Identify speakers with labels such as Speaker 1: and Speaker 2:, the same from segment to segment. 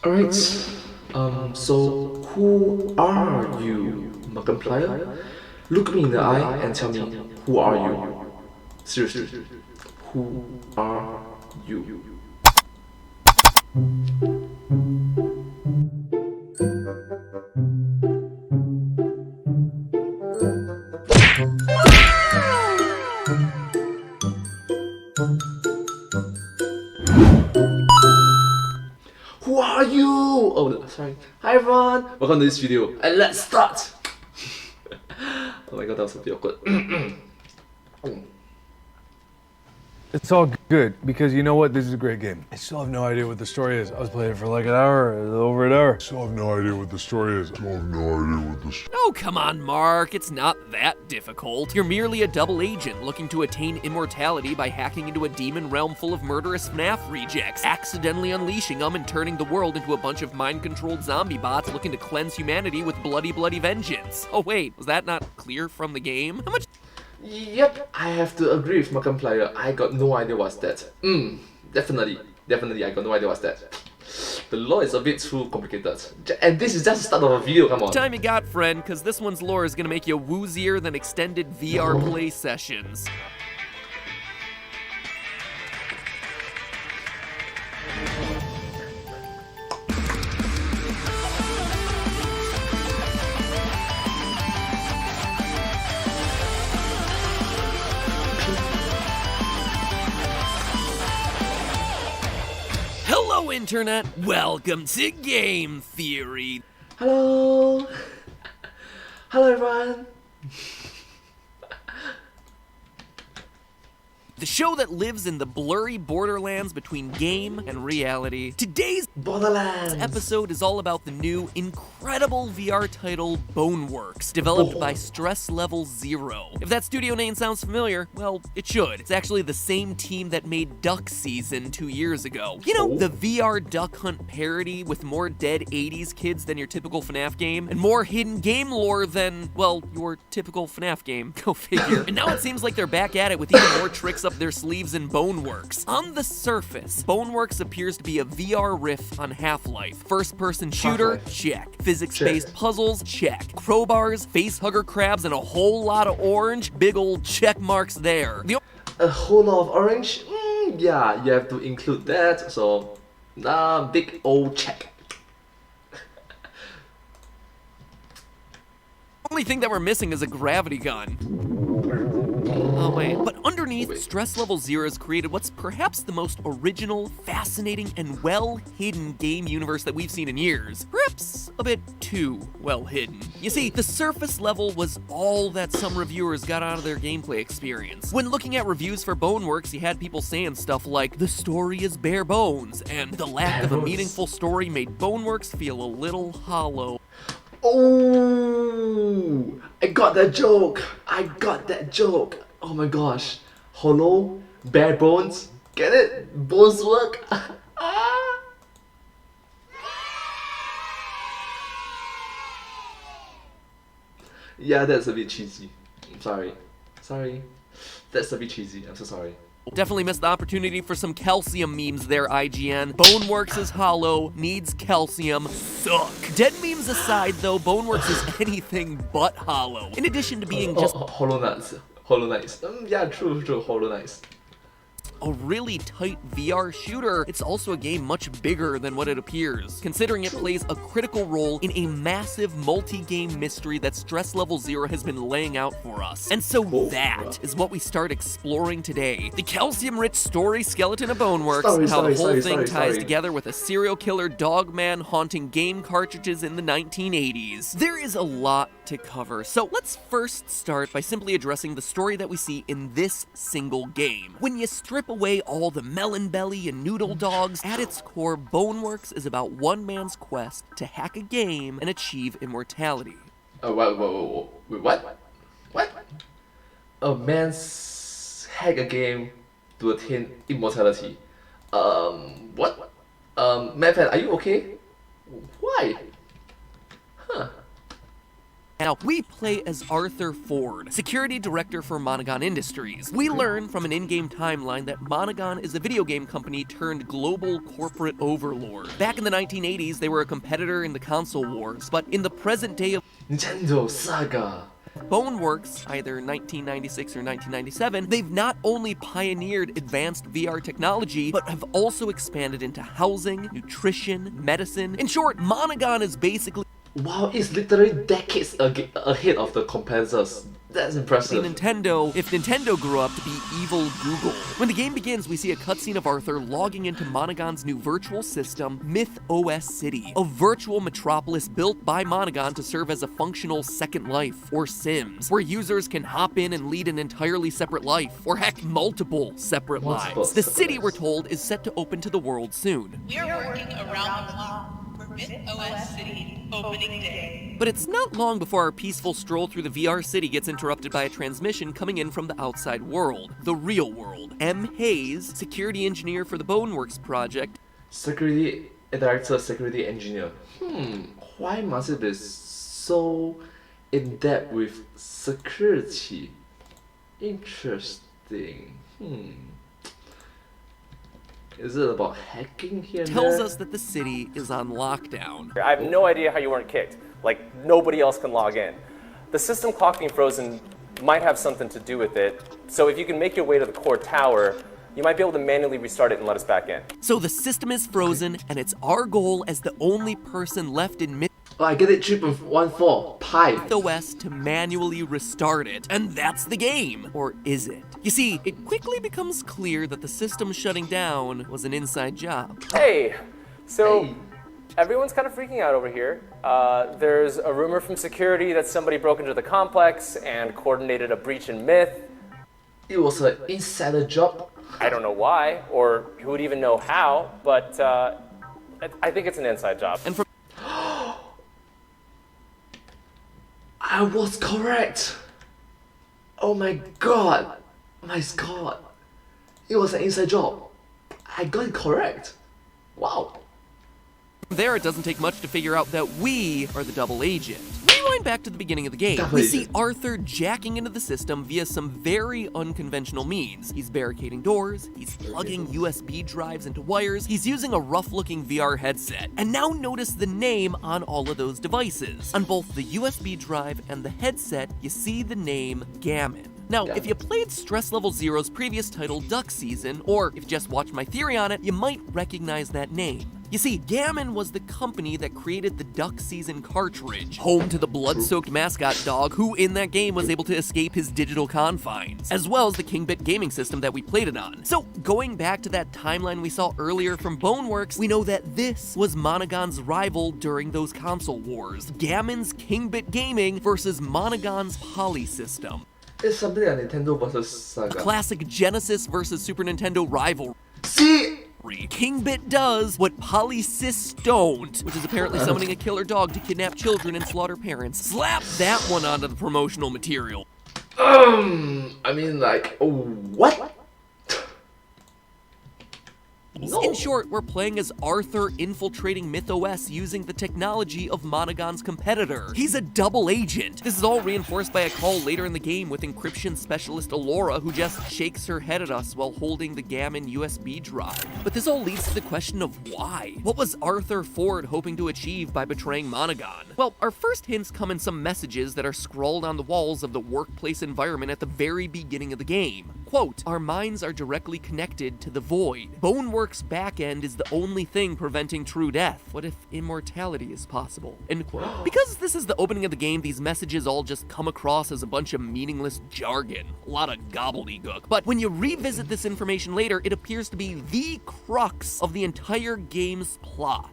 Speaker 1: Alright, so who are you, Markiplier? Look me in the eye and tell me, who are you? Seriously, who are you? Who are you? Oh, sorry. Hi everyone, welcome to this video, and let's start! Oh my god, that was a bit awkward.
Speaker 2: It's all good, because you know what? This is a great game. I still have no idea what the story is. I was playing it for like an hour, over an hour.
Speaker 3: Still have no idea what the story is.
Speaker 4: Oh, come on, Mark. It's not that difficult. You're merely a double agent looking to attain immortality by hacking into a demon realm full of murderous FNAF rejects, accidentally unleashing them and turning the world into a bunch of mind-controlled zombie bots looking to cleanse humanity with bloody vengeance. Oh wait, was that not clear from the game? How much?
Speaker 1: Yep, I have to agree with Markiplier. I got no idea what's that. Definitely, I got no idea what's that. The lore is a bit too complicated. And this is just the start of a video, come on.
Speaker 4: Time you got, friend, because this one's lore is gonna make you woozier than extended VR play sessions. Hello, Internet! Welcome to Game Theory!
Speaker 1: Hello! Hello everyone!
Speaker 4: The show that lives in the blurry borderlands between game and reality. Today's
Speaker 1: Borderlands!
Speaker 4: episode is all about the new, incredible VR title, Boneworks, developed by Stress Level Zero. If that studio name sounds familiar, well, it should. It's actually the same team that made Duck Season 2 years ago. You know, the VR Duck Hunt parody with more dead 80s kids than your typical FNAF game, and more hidden game lore than, well, your typical FNAF game. Go figure. And now it seems like they're back at it with even more tricks up their sleeves in Boneworks. On the surface, Boneworks appears to be a VR riff on Half-Life. First-person shooter? Check. Physics-based puzzles? Check. Crowbars, facehugger crabs, and a whole lot of orange? Big old check marks there.
Speaker 1: A whole lot of orange? Yeah, you have to include that, so big old check.
Speaker 4: Only thing that we're missing is a gravity gun. Oh wait, but underneath, Stress Level Zero has created what's perhaps the most original, fascinating, and well-hidden game universe that we've seen in years. Perhaps a bit too well-hidden. You see, the surface level was all that some reviewers got out of their gameplay experience. When looking at reviews for Boneworks, you had people saying stuff like, the story is bare bones, and the lack of a meaningful story made Boneworks feel a little hollow.
Speaker 1: Oh, I got that joke. Oh my gosh. Hollow, bare bones. Get it? Bones work. Yeah, that's a bit cheesy. I'm sorry. That's a bit cheesy. I'm so sorry.
Speaker 4: Definitely missed the opportunity for some calcium memes there, IGN. Boneworks is hollow, needs calcium, suck. Dead memes aside, though, Boneworks is anything but hollow. In addition to being just
Speaker 1: Hollow Knights. Yeah, true, Hollow Knights.
Speaker 4: a really tight VR shooter, it's also a game much bigger than what it appears, considering it plays a critical role in a massive multi-game mystery that Stress Level Zero has been laying out for us. And so that is what we start exploring today. The calcium-rich story skeleton of Boneworks, how the whole thing ties together with a serial killer dogman haunting game cartridges in the 1980s. There is a lot to cover, so let's first start by simply addressing the story that we see in this single game. When you strip away all the melon belly and noodle dogs, at its core, Boneworks is about one man's quest to hack a game and achieve immortality.
Speaker 1: What? A man's hack a game to attain immortality. What? Madman, are you okay? Why? Huh.
Speaker 4: Now, we play as Arthur Ford, security director for Monogon Industries. We learn from an in-game timeline that Monogon is a video game company turned global corporate overlord. Back in the 1980s, they were a competitor in the console wars, but in the present day of
Speaker 1: Nintendo Saga.
Speaker 4: Boneworks, either 1996 or 1997, they've not only pioneered advanced VR technology, but have also expanded into housing, nutrition, medicine. In short, Monogon is basically
Speaker 1: Wow, it's literally decades ahead of the competitors. That's impressive.
Speaker 4: Nintendo if Nintendo grew up to be evil Google. When the game begins, we see a cutscene of Arthur logging into Monogon's new virtual system, MythOS City, a virtual metropolis built by Monogon to serve as a functional Second Life, or Sims, where users can hop in and lead an entirely separate life, or heck, multiple separate lives. The city, we're told, is set to open to the world soon.
Speaker 5: We are working around the clock for MythOS City opening day.
Speaker 4: But it's not long before our peaceful stroll through the VR city gets interrupted by a transmission coming in from the outside world, the real world. M. Hayes, security engineer for the Boneworks project,
Speaker 1: Security director, security engineer. Why must it be so in depth with security? Interesting. Is it about hacking here and
Speaker 4: tells
Speaker 1: there?
Speaker 4: us that the city is on lockdown.
Speaker 6: I have no idea how you weren't kicked. Like, nobody else can log in. The system clock being frozen might have something to do with it, so if you can make your way to the core tower, you might be able to manually restart it and let us back in.
Speaker 4: So the system is frozen, and it's our goal as the only person left in
Speaker 1: Oh, I get it, 3.14 pi.
Speaker 4: MythOS to manually restart it. And that's the game. Or is it? You see, it quickly becomes clear that the system shutting down was an inside job.
Speaker 6: Hey, so
Speaker 1: Hey.
Speaker 6: everyone's kind of freaking out over here. There's a rumor from security that somebody broke into the complex and coordinated a breach in Myth.
Speaker 1: It was an insider job.
Speaker 6: I don't know why, or who would even know how, but I think it's an inside job.
Speaker 4: And from
Speaker 1: I was correct. Oh my god. My god. It was an inside job. I got it correct. Wow.
Speaker 4: there, it doesn't take much to figure out that we are the double agent. Rewind back to the beginning of the game.
Speaker 1: Double
Speaker 4: We
Speaker 1: agent.
Speaker 4: see Arthur jacking into the system via some very unconventional means. He's barricading doors, he's plugging USB drives into wires, he's using a rough-looking VR headset. And now notice the name on all of those devices. On both the USB drive and the headset, you see the name Gammon. Now, if you played Stress Level Zero's previous title, Duck Season, or if you just watched my theory on it, you might recognize that name. You see, Gammon was the company that created the Duck Season cartridge, home to the blood-soaked mascot dog who in that game was able to escape his digital confines, as well as the Kingbit gaming system that we played it on. So, going back to that timeline we saw earlier from Boneworks, we know that this was Monogon's rival during those console wars, Gammon's Kingbit Gaming versus Monogon's Poly system.
Speaker 1: It's something like Nintendo versus Saga.
Speaker 4: Classic Genesis versus Super Nintendo rivalry.
Speaker 1: See?
Speaker 4: Kingbit does what Polysys don't, which is apparently summoning a killer dog to kidnap children and slaughter parents. Slap that one onto the promotional material.
Speaker 1: I mean, like, oh, what? No.
Speaker 4: In short, we're playing as Arthur infiltrating MythOS using the technology of Monogon's competitor. He's a double agent. This is all reinforced by a call later in the game with encryption specialist Alora, who just shakes her head at us while holding the Gammon USB drive. But this all leads to the question of why? What was Arthur Ford hoping to achieve by betraying Monogon? Well, our first hints come in some messages that are scrawled on the walls of the workplace environment at the very beginning of the game. Quote, "Our minds are directly connected to the void. Boneworks backend is the only thing preventing true death. What if immortality is possible?" End quote. Because this is the opening of the game, these messages all just come across as a bunch of meaningless jargon. A lot of gobbledygook. But when you revisit this information later, it appears to be the crux of the entire game's plot.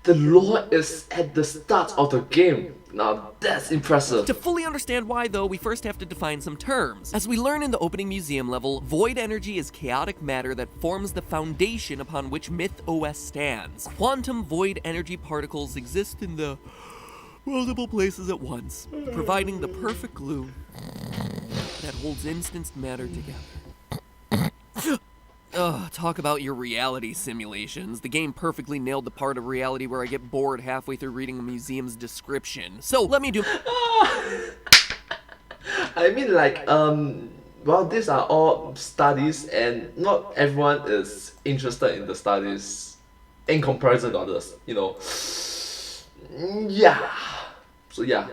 Speaker 1: The lore is at the start of the game. Now that's impressive.
Speaker 4: To fully understand why, though, we first have to define some terms. As we learn in the opening museum level, void energy is chaotic matter that forms the foundation upon which MythOS stands. Quantum void energy particles exist in the multiple places at once, providing the perfect glue that holds instanced matter together. Talk about your reality simulations. The game perfectly nailed the part of reality where I get bored halfway through reading a museum's description. So let me do...
Speaker 1: I mean, like, well, these are all studies, and not everyone is interested in the studies in comparison to others, you know. Yeah. So, yeah.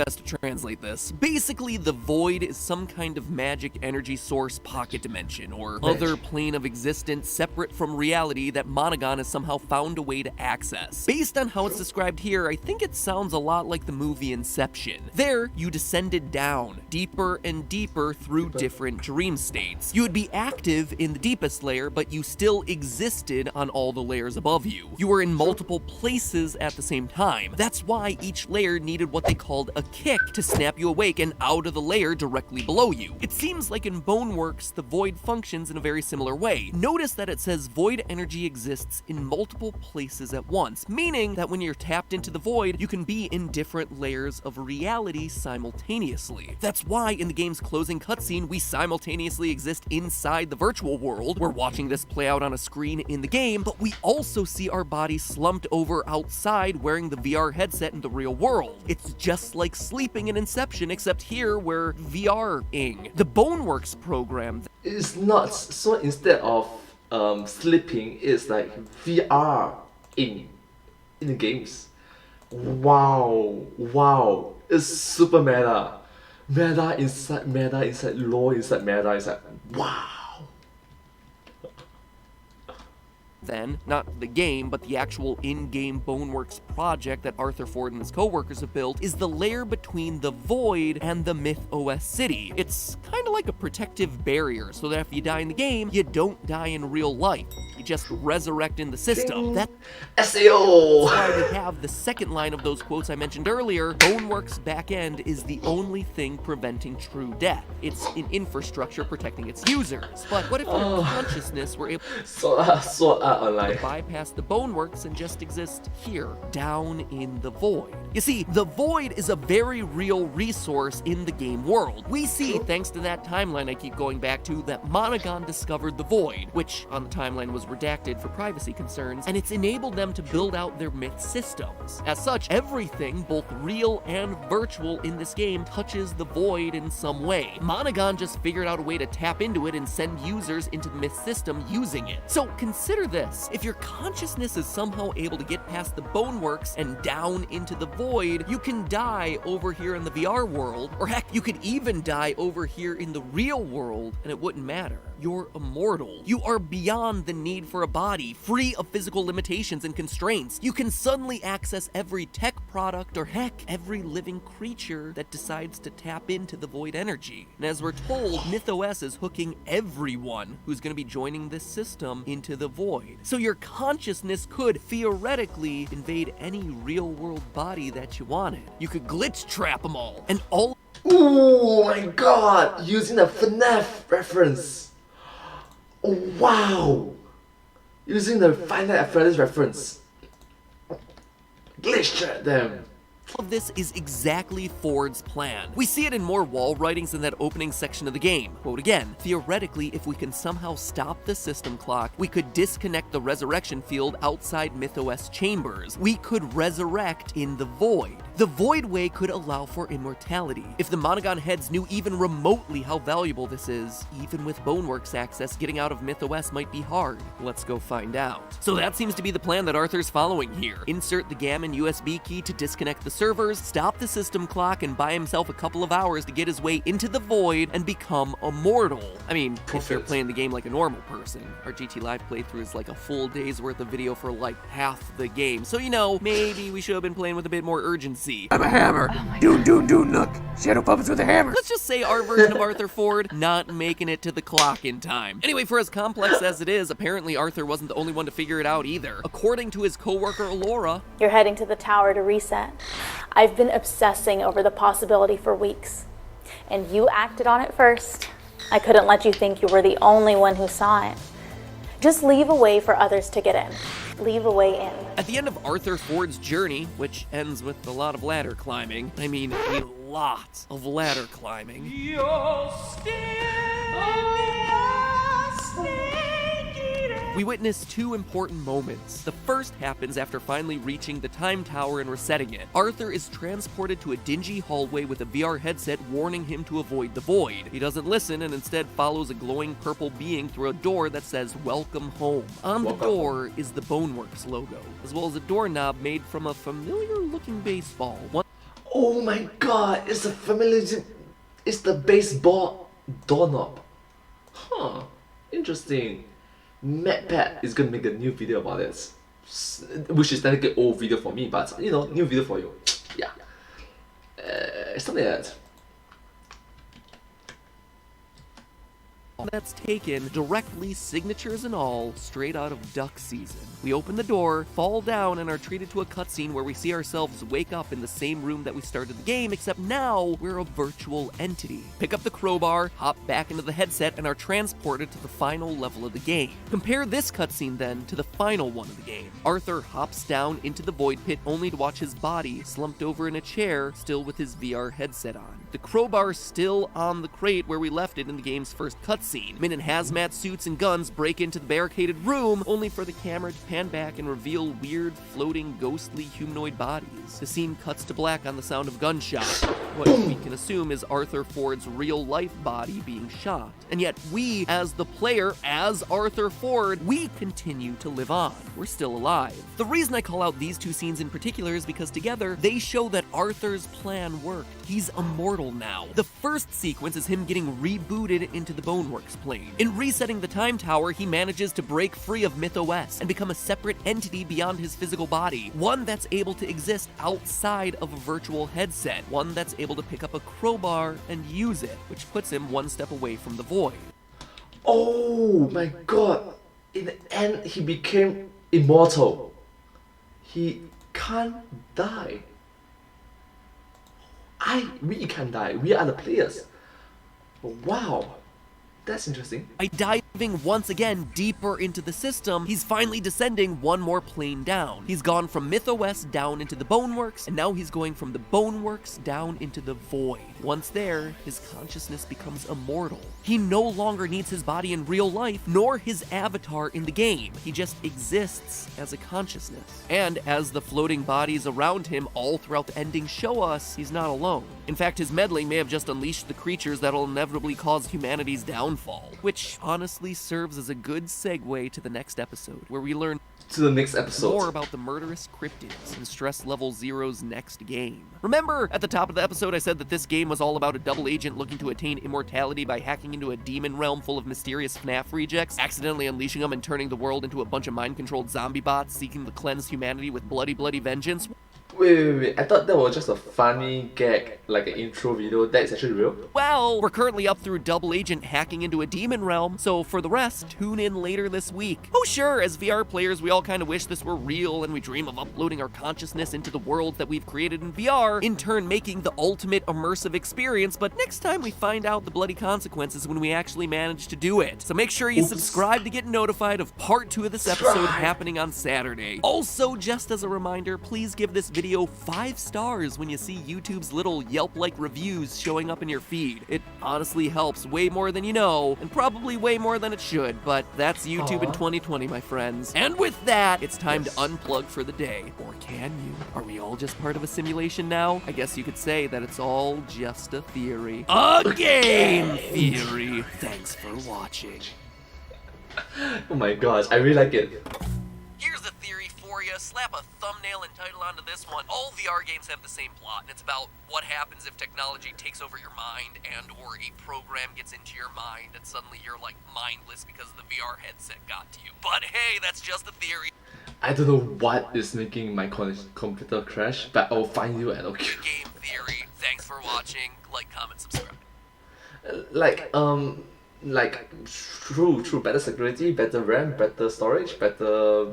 Speaker 4: Best to translate this. Basically, the void is some kind of magic energy source pocket dimension, or other plane of existence separate from reality that Monogon has somehow found a way to access. Based on how it's described here, I think it sounds a lot like the movie Inception. There, you descended down, deeper and deeper through different dream states. You would be active in the deepest layer, but you still existed on all the layers above you. You were in multiple places at the same time. That's why each layer needed what they called a kick to snap you awake and out of the layer directly below you. It seems like in Boneworks, the void functions in a very similar way. Notice that it says void energy exists in multiple places at once, meaning that when you're tapped into the void, you can be in different layers of reality simultaneously. That's why in the game's closing cutscene, we simultaneously exist inside the virtual world. We're watching this play out on a screen in the game, but we also see our bodies slumped over outside wearing the VR headset in the real world. It's just like sleeping in Inception, except here we're VR-ing. The Boneworks program...
Speaker 1: It's not, so instead of sleeping, it's like VR in the games. Wow, it's super meta. Meta inside lore inside meta, it's like, wow.
Speaker 4: Then, not the game, but the actual in-game Boneworks project that Arthur Ford and his co-workers have built, is the layer between the Void and the MythOS city. It's kind of like a protective barrier, so that if you die in the game, you don't die in real life. You just resurrect in the system. That's
Speaker 1: SEO!
Speaker 4: why we have the second line of those quotes I mentioned earlier. Boneworks' backend is the only thing preventing true death. It's an infrastructure protecting its users. But what if your consciousness were able
Speaker 1: Online.
Speaker 4: to bypass the Boneworks and just exist here, down in the void? You see, the void is a very real resource in the game world. We see, thanks to that timeline I keep going back to, that Monogon discovered the void, which on the timeline was redacted for privacy concerns, and it's enabled them to build out their myth systems. As such, everything, both real and virtual in this game, touches the void in some way. Monogon just figured out a way to tap into it and send users into the myth system using it. So consider this. If your consciousness is somehow able to get past the Boneworks and down into the void, you can die over here in the VR world, or heck, you could even die over here in the real world, and it wouldn't matter. You're immortal. You are beyond the need for a body, free of physical limitations and constraints. You can suddenly access every tech product, or heck, every living creature that decides to tap into the void energy. And as we're told, MythOS is hooking everyone who's going to be joining this system into the void. So your consciousness could theoretically invade any real-world body that you wanted. You could glitch trap them all, and all...
Speaker 1: Oh my god! Using a FNAF reference. Oh, wow! Using the Final Fantasy reference. Glitch trap them.
Speaker 4: All of this is exactly Ford's plan. We see it in more wall writings in that opening section of the game. Quote again, theoretically, if we can somehow stop the system clock, we could disconnect the resurrection field outside MythOS chambers. We could resurrect in the void. The void way could allow for immortality. If the Monogon heads knew even remotely how valuable this is, even with Boneworks access, getting out of MythOS might be hard. Let's go find out. So that seems to be the plan that Arthur's following here. Insert the Gammon USB key to disconnect the servers, stop the system clock, and buy himself a couple of hours to get his way into the void and become immortal. I mean, if you're playing the game like a normal person. Our GT Live playthrough is like a full day's worth of video for like half the game. So, you know, maybe we should have been playing with a bit more urgency.
Speaker 2: I'm a hammer. Nook. Shadow puppets with a hammer.
Speaker 4: Let's just say our version of Arthur Ford not making it to the clock in time. Anyway, for as complex as it is, apparently Arthur wasn't the only one to figure it out either. According to his co-worker Alora,
Speaker 7: you're heading to the tower to reset. I've been obsessing over the possibility for weeks, and you acted on it first. I couldn't let you think you were the only one who saw it. Just leave a way for others to get in. Leave a way in.
Speaker 4: At the end of Arthur Ford's journey, which ends with a lot of ladder climbing, I mean a lot of ladder climbing, you're still in the We witness two important moments. The first happens after finally reaching the time tower and resetting it. Arthur is transported to a dingy hallway with a VR headset warning him to avoid the void. He doesn't listen and instead follows a glowing purple being through a door that says "Welcome Home." On the door is the Boneworks logo, as well as a doorknob made from a familiar-looking baseball.
Speaker 1: Oh my god, it's a familiar... It's the baseball doorknob. Huh, interesting. MacPad is gonna make a new video about this. Which is technically old video for me, but you know, new video for you. Yeah. Something like that.
Speaker 4: That's taken directly, signatures and all, straight out of duck season. We open the door, fall down, and are treated to a cutscene where we see ourselves wake up in the same room that we started the game, except now we're a virtual entity. Pick up the crowbar, hop back into the headset, and are transported to the final level of the game. Compare this cutscene then to the final one of the game. Arthur hops down into the void pit only to watch his body slumped over in a chair, still with his VR headset on. The crowbar still on the crate where we left it in the game's first cutscene. Men in hazmat suits and guns break into the barricaded room, only for the camera to pan back and reveal weird, floating, ghostly humanoid bodies. The scene cuts to black on the sound of gunshot. What we can assume is Arthur Ford's real-life body being shot. And yet we, as the player, as Arthur Ford, we continue to live on. We're still alive. The reason I call out these two scenes in particular is because together, they show that Arthur's plan worked. He's immortal now. The first sequence is him getting rebooted into the Boneworks plane. In resetting the time tower, he manages to break free of MythOS and become a separate entity beyond his physical body, one that's able to exist outside of a virtual headset, one that's able to pick up a crowbar and use it, which puts him one step away from the void.
Speaker 1: Oh my god. In the end, he became immortal. He can't die. We can't die. We are the players. Wow. That's interesting.
Speaker 4: By diving once again deeper into the system, he's finally descending one more plane down. He's gone from MythOS down into the Boneworks, and now he's going from the Boneworks down into the void. Once there, his consciousness becomes immortal. He no longer needs his body in real life, nor his avatar in the game. He just exists as a consciousness. And as the floating bodies around him all throughout the ending show us, he's not alone. In fact, his meddling may have just unleashed the creatures that'll inevitably cause humanity's downfall, which honestly serves as a good segue to the next episode, where we learn more about the murderous cryptids in Stress Level Zero's next game. Remember, at the top of the episode I said that this game was all about a double agent looking to attain immortality by hacking into a demon realm full of mysterious FNAF rejects, accidentally unleashing them and turning the world into a bunch of mind-controlled zombie bots seeking to cleanse humanity with bloody vengeance?
Speaker 1: Wait. I thought that was just a funny gag, like an intro video. That's actually real?
Speaker 4: Well, we're currently up through Double Agent hacking into a demon realm, so for the rest, tune in later this week. Oh sure, as VR players, we all kind of wish this were real, and we dream of uploading our consciousness into the world that we've created in VR, in turn making the ultimate immersive experience, but next time we find out the bloody consequences when we actually manage to do it. So make sure you subscribe to get notified of part 2 of this episode happening on Saturday. Also, just as a reminder, please give this video 5 stars when you see YouTube's little Yelp-like reviews showing up in your feed. It honestly helps way more than you know, and probably way more than it should, but that's YouTube in 2020, my friends. And with that, it's time to unplug for the day. Or can you? Are we all just part of a simulation now? I guess you could say that it's all just a theory. A game theory! Thanks for watching.
Speaker 1: Oh my gosh, I really like it.
Speaker 4: Here's a theory for you. Slap a thumbnail and title onto this one. All VR games have the same plot, and it's about what happens if technology takes over your mind and or a program gets into your mind and suddenly you're like mindless because the VR headset got to you. But hey, that's just a theory.
Speaker 1: I don't know what is making my computer crash, but I'll find you and I'll kill you.
Speaker 4: Game theory. Thanks for watching. Like, comment, subscribe. True, better security, better RAM, better storage, better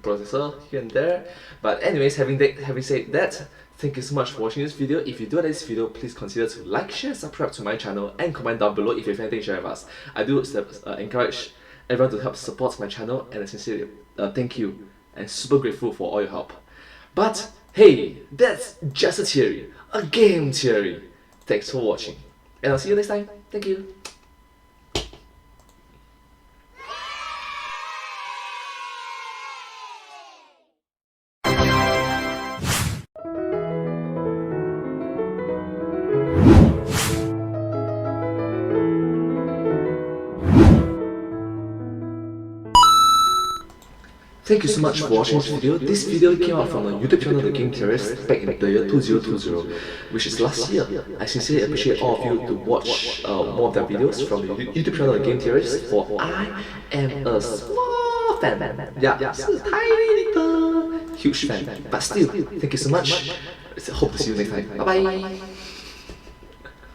Speaker 4: processor here and there. But anyways, having said that, thank you so much for watching this video. If you do like this video, please consider to like, share, subscribe to my channel, and comment down below if you have anything to share with us. I do encourage everyone to help support my channel, and I sincerely thank you and super grateful for all your help. But hey, that's just a theory, a game theory. Thanks for watching, and I'll see you next time. Thank you.
Speaker 1: Thank you so much for watching this video. This video came out from the YouTube channel The Game Theorists back in the year 2020, which is last year. I sincerely appreciate all of you to watch more of their videos from the YouTube channel The Game Theorists, for I am a small fan. Yeah, tiny little huge fan. But still, thank you so much. Hope to see you next time. Bye bye.